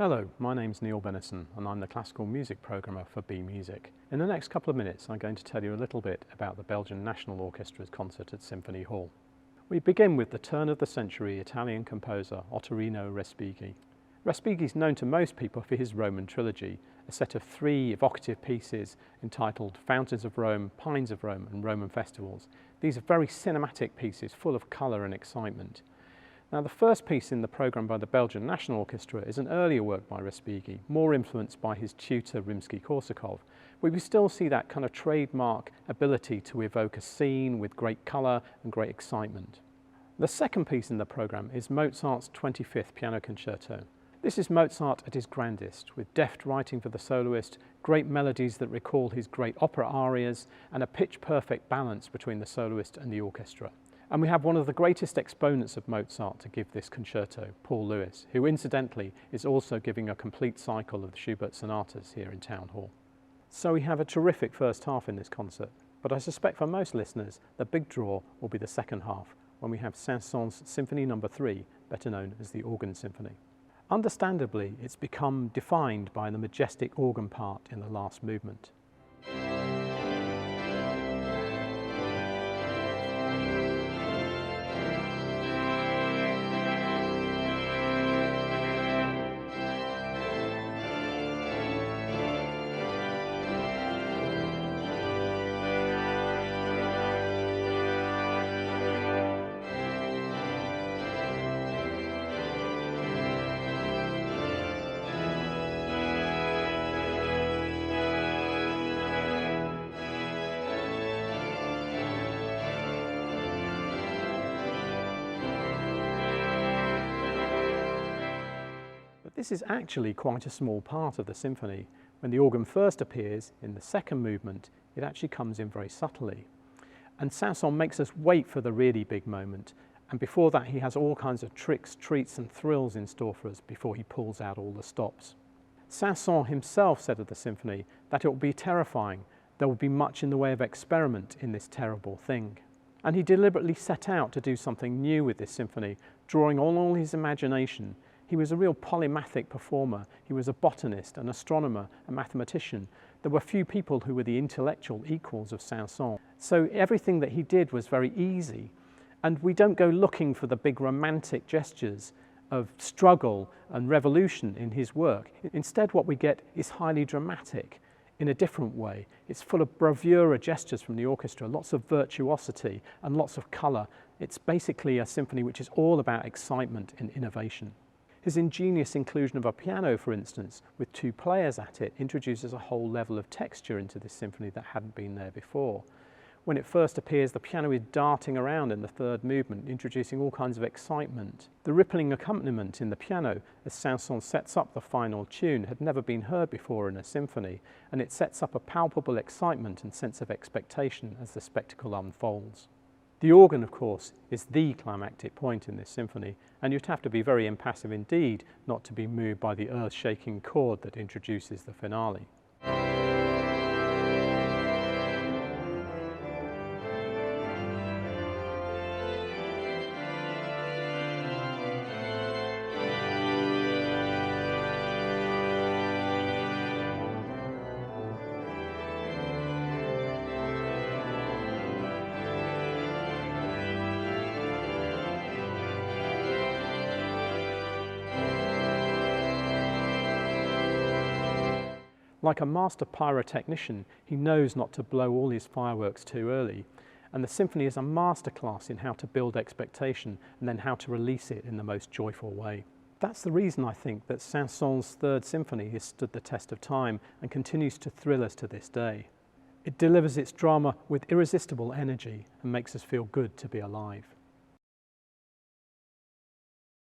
Hello, my name's Neil Bennison and I'm the classical music programmer for B Music. In the next couple of minutes I'm going to tell you a little bit about the Belgian National Orchestra's concert at Symphony Hall. We begin with the turn-of-the-century Italian composer Ottorino Respighi. Respighi is known to most people for his Roman trilogy, a set of 3 evocative pieces entitled Fountains of Rome, Pines of Rome and Roman Festivals. These are very cinematic pieces full of colour and excitement. Now, the first piece in the programme by the Belgian National Orchestra is an earlier work by Respighi, more influenced by his tutor Rimsky-Korsakov, where we still see that kind of trademark ability to evoke a scene with great colour and great excitement. The second piece in the programme is Mozart's 25th Piano Concerto. This is Mozart at his grandest, with deft writing for the soloist, great melodies that recall his great opera arias, and a pitch-perfect balance between the soloist and the orchestra. And we have one of the greatest exponents of Mozart to give this concerto, Paul Lewis, who incidentally is also giving a complete cycle of the Schubert sonatas here in Town Hall. So we have a terrific first half in this concert, but I suspect for most listeners the big draw will be the second half, when we have Saint-Saëns Symphony No. 3, better known as the Organ Symphony. Understandably, it's become defined by the majestic organ part in the last movement. This is actually quite a small part of the symphony. When the organ first appears in the second movement, it actually comes in very subtly. And Saint-Saëns makes us wait for the really big moment. And before that, he has all kinds of tricks, treats and thrills in store for us before he pulls out all the stops. Saint-Saëns himself said of the symphony that it will be terrifying. There will be much in the way of experiment in this terrible thing. And he deliberately set out to do something new with this symphony, drawing on all his imagination. He was a real polymathic performer. He was a botanist, an astronomer, a mathematician. There were few people who were the intellectual equals of Saint-Saëns. So everything that he did was very easy. And we don't go looking for the big romantic gestures of struggle and revolution in his work. Instead, what we get is highly dramatic in a different way. It's full of bravura gestures from the orchestra, lots of virtuosity and lots of colour. It's basically a symphony which is all about excitement and innovation. His ingenious inclusion of a piano, for instance, with 2 players at it, introduces a whole level of texture into this symphony that hadn't been there before. When it first appears, the piano is darting around in the third movement, introducing all kinds of excitement. The rippling accompaniment in the piano, as Saint-Saëns sets up the final tune, had never been heard before in a symphony, and it sets up a palpable excitement and sense of expectation as the spectacle unfolds. The organ, of course, is the climactic point in this symphony, and you'd have to be very impassive indeed not to be moved by the earth-shaking chord that introduces the finale. Like a master pyrotechnician, he knows not to blow all his fireworks too early. And the symphony is a masterclass in how to build expectation and then how to release it in the most joyful way. That's the reason I think that Saint-Saëns' Third Symphony has stood the test of time and continues to thrill us to this day. It delivers its drama with irresistible energy and makes us feel good to be alive.